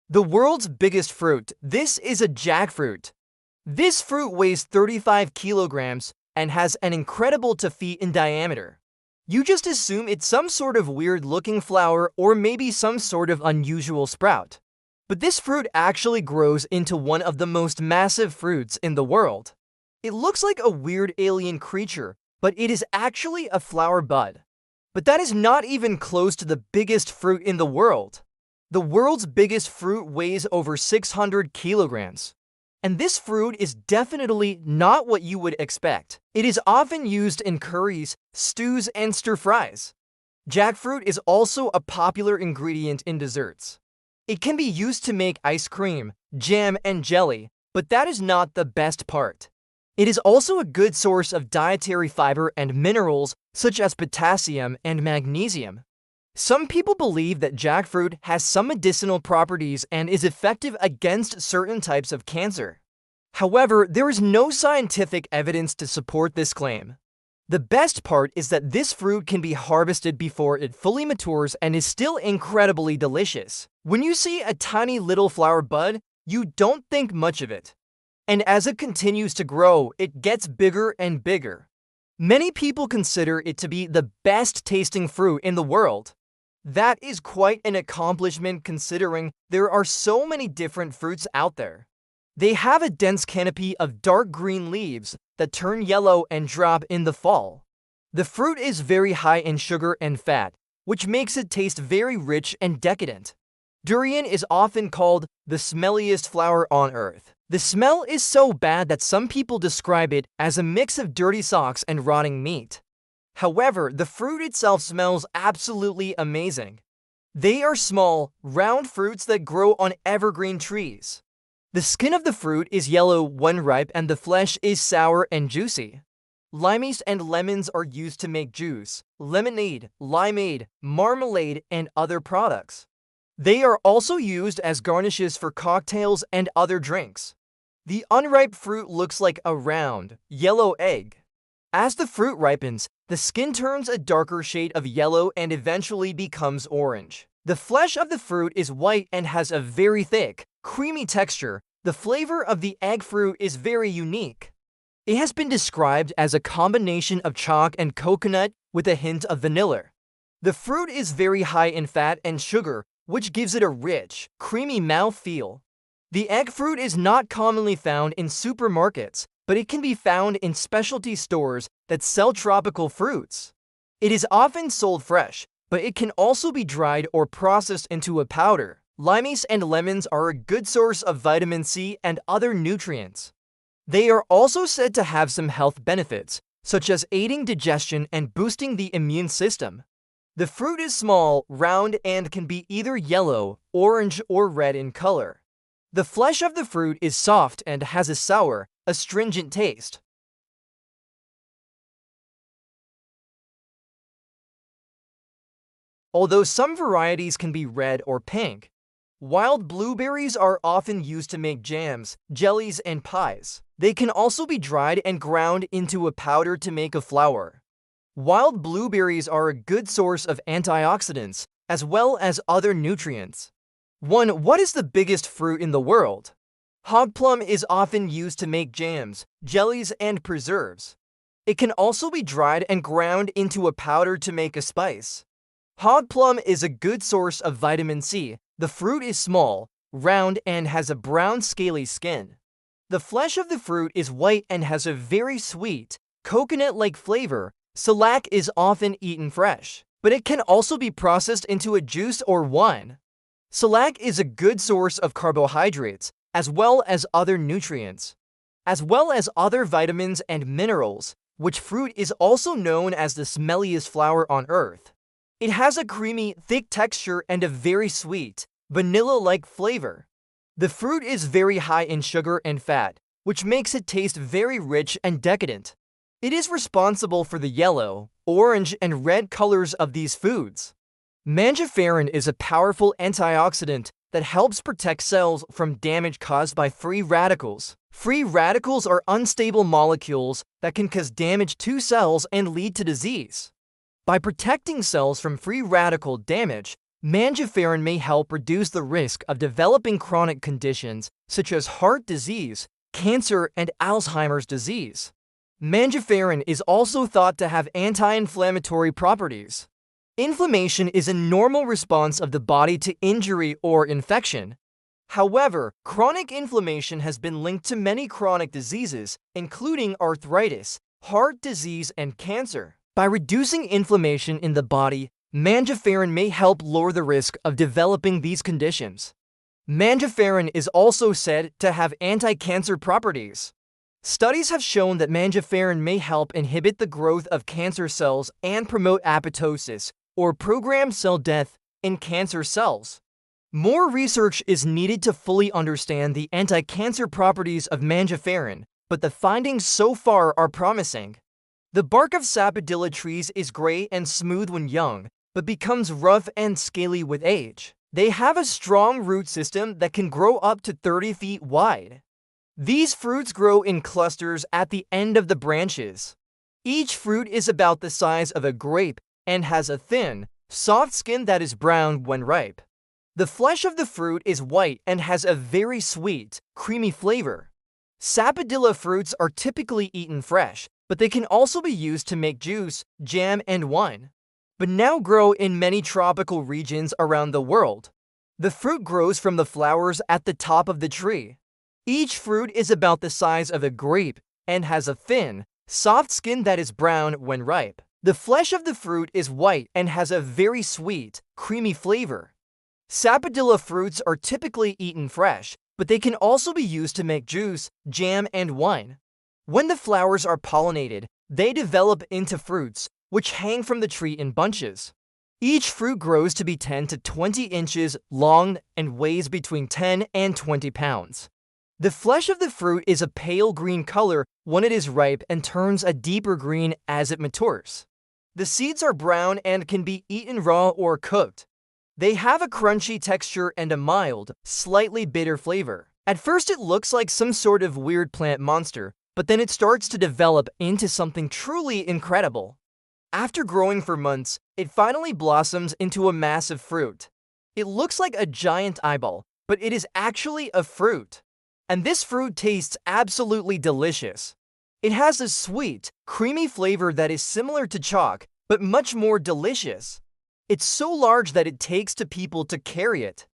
The world's biggest fruit. This is a jackfruit. This fruit weighs 35 kilograms and has an incredible 2 feet in diameter. You just assume it's some sort of weird-looking flower or maybe some sort of unusual sprout. But this fruit actually grows into one of the most massive fruits in the world. It looks like a weird alien creature, but it is actually a flower bud. But that is not even close to the biggest fruit in the world. The world's biggest fruit weighs over 600 kilograms. And this fruit is definitely not what you would expect. It is often used in curries, stews, and stir-fries. Jackfruit is also a popular ingredient in desserts. It can be used to make ice cream, jam, and jelly, but that is not the best part. It is also a good source of dietary fiber and minerals such as potassium and magnesium. Some people believe that jackfruit has some medicinal properties and is effective against certain types of cancer. However, there is no scientific evidence to support this claim. The best part is that this fruit can be harvested before it fully matures and is still incredibly delicious. When you see a tiny little flower bud, you don't think much of it. And as it continues to grow, it gets bigger and bigger. Many people consider it to be the best tasting fruit in the world. That is quite an accomplishment considering there are so many different fruits out there. They have a dense canopy of dark green leaves that turn yellow and drop in the fall. The fruit is very high in sugar and fat, which makes it taste very rich and decadent. Durian is often called the smelliest flower on earth. The smell is so bad that some people describe it as a mix of dirty socks and rotting meat. However, the fruit itself smells absolutely amazing. They are small, round fruits that grow on evergreen trees. The skin of the fruit is yellow when ripe and the flesh is sour and juicy. Limeys and lemons are used to make juice, lemonade, limeade, marmalade, and other products. They are also used as garnishes for cocktails and other drinks. The unripe fruit looks like a round, yellow egg. As the fruit ripens, the skin turns a darker shade of yellow and eventually becomes orange. The flesh of the fruit is white and has a very thick, creamy texture. The flavor of the egg fruit is very unique. It has been described as a combination of chalk and coconut with a hint of vanilla. The fruit is very high in fat and sugar, which gives it a rich, creamy mouthfeel. The egg fruit is not commonly found in supermarkets, but it can be found in specialty stores that sell tropical fruits. It is often sold fresh, but it can also be dried or processed into a powder. Limeys and lemons are a good source of vitamin C and other nutrients. They are also said to have some health benefits, such as aiding digestion and boosting the immune system. The fruit is small, round, and can be either yellow, orange, or red in color. The flesh of the fruit is soft and has a sour, astringent taste. Although some varieties can be red or pink, wild blueberries are often used to make jams, jellies, and pies. They can also be dried and ground into a powder to make a flour. Wild blueberries are a good source of antioxidants, as well as other nutrients. What is the biggest fruit in the world? Hog plum is often used to make jams, jellies, and preserves. It can also be dried and ground into a powder to make a spice. Hog plum is a good source of vitamin C. The fruit is small, round, and has a brown scaly skin. The flesh of the fruit is white and has a very sweet, coconut-like flavor. Shellac is often eaten fresh, but it can also be processed into a juice or wine. Shellac is a good source of carbohydrates, as well as other nutrients, as well as other vitamins and minerals, which fruit is also known as the smelliest flower on earth. It has a creamy, thick texture and a very sweet, vanilla-like flavor. The fruit is very high in sugar and fat, which makes it taste very rich and decadent. It is responsible for the yellow, orange, and red colors of these foods. Mangiferin is a powerful antioxidant that helps protect cells from damage caused by free radicals. Free radicals are unstable molecules that can cause damage to cells and lead to disease. By protecting cells from free radical damage, Mangiferin may help reduce the risk of developing chronic conditions such as heart disease, cancer, and Alzheimer's disease. Mangiferin is also thought to have anti-inflammatory properties. Inflammation is a normal response of the body to injury or infection. However, chronic inflammation has been linked to many chronic diseases, including arthritis, heart disease, and cancer. By reducing inflammation in the body, mangiferin may help lower the risk of developing these conditions. Mangiferin is also said to have anti-cancer properties. Studies have shown that mangiferin may help inhibit the growth of cancer cells and promote apoptosis, or programmed cell death, in cancer cells. More research is needed to fully understand the anti-cancer properties of mangiferin, but the findings so far are promising. The bark of sapodilla trees is gray and smooth when young, but becomes rough and scaly with age. They have a strong root system that can grow up to 30 feet wide. These fruits grow in clusters at the end of the branches. Each fruit is about the size of a grape and has a thin, soft skin that is brown when ripe. The flesh of the fruit is white and has a very sweet, creamy flavor. Sapodilla fruits are typically eaten fresh, but they can also be used to make juice, jam, and wine, but now grow in many tropical regions around the world. The fruit grows from the flowers at the top of the tree. Each fruit is about the size of a grape and has a thin, soft skin that is brown when ripe. The flesh of the fruit is white and has a very sweet, creamy flavor. Sapodilla fruits are typically eaten fresh, but they can also be used to make juice, jam, and wine. When the flowers are pollinated, they develop into fruits, which hang from the tree in bunches. Each fruit grows to be 10 to 20 inches long and weighs between 10 and 20 pounds. The flesh of the fruit is a pale green color when it is ripe and turns a deeper green as it matures. The seeds are brown and can be eaten raw or cooked. They have a crunchy texture and a mild, slightly bitter flavor. At first it looks like some sort of weird plant monster, but then it starts to develop into something truly incredible. After growing for months, it finally blossoms into a massive fruit. It looks like a giant eyeball, but it is actually a fruit. And this fruit tastes absolutely delicious. It has a sweet, creamy flavor that is similar to chalk, but much more delicious. It's so large that it takes two people to carry it.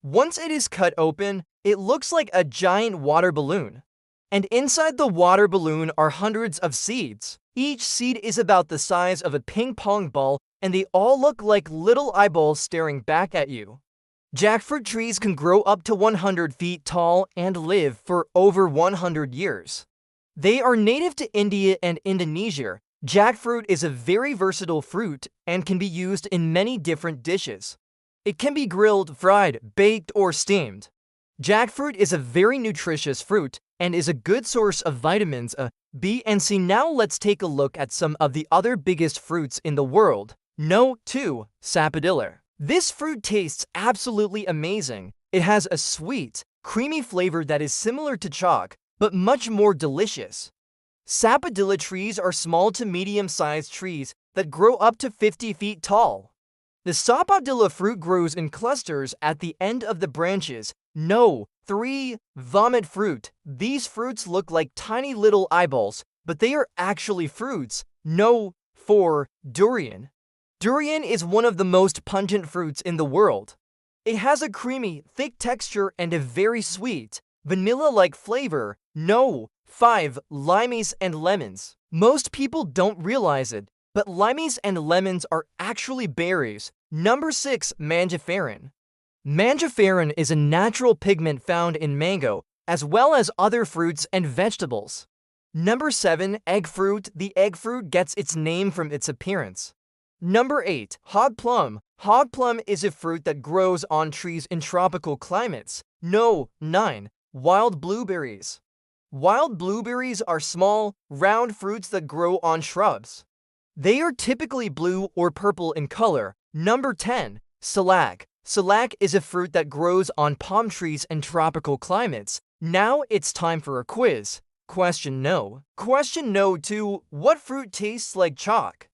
Once it is cut open, it looks like a giant water balloon. And inside the water balloon are hundreds of seeds. Each seed is about the size of a ping pong ball, and they all look like little eyeballs staring back at you. Jackfruit trees can grow up to 100 feet tall and live for over 100 years. They are native to India and Indonesia. Jackfruit is a very versatile fruit and can be used in many different dishes. It can be grilled, fried, baked, or steamed. Jackfruit is a very nutritious fruit and is a good source of vitamins A, B, and C. Now let's take a look at some of the other biggest fruits in the world. No. 2. Sapodilla. This fruit tastes absolutely amazing. It has a sweet, creamy flavor that is similar to chalk, but much more delicious. Sapodilla trees are small to medium-sized trees that grow up to 50 feet tall. The sapodilla fruit grows in clusters at the end of the branches. No. 3. Vomit fruit. These fruits look like tiny little eyeballs, but they are actually fruits. No. 4. Durian. Durian is one of the most pungent fruits in the world. It has a creamy, thick texture and a very sweet, vanilla-like flavor. No. 5. Limeys and lemons. Most people don't realize it, but limeys and lemons are actually berries. Number 6. Mangiferin. Mangiferin is a natural pigment found in mango, as well as other fruits and vegetables. Number 7. Egg fruit. The egg fruit gets its name from its appearance. Number 8. Hog plum. Hog plum is a fruit that grows on trees in tropical climates. No. 9. Wild blueberries. Wild blueberries are small, round fruits that grow on shrubs. They are typically blue or purple in color. Number 10. Salak. Salak is a fruit that grows on palm trees in tropical climates. Now it's time for a quiz. Question no. Question no 2. What fruit tastes like chalk?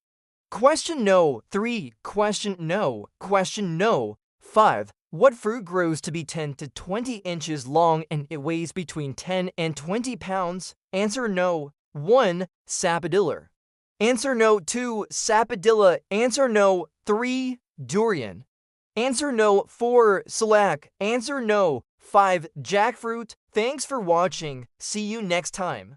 Question no 3. Question no. Question no. 5. What fruit grows to be 10 to 20 inches long and it weighs between 10 and 20 pounds? Answer no. 1. Sapodilla. Answer no. 2. Sapodilla. Answer no. 3. Durian. Answer no. 4. Salac. Answer no. 5. Jackfruit. Thanks for watching. See you next time.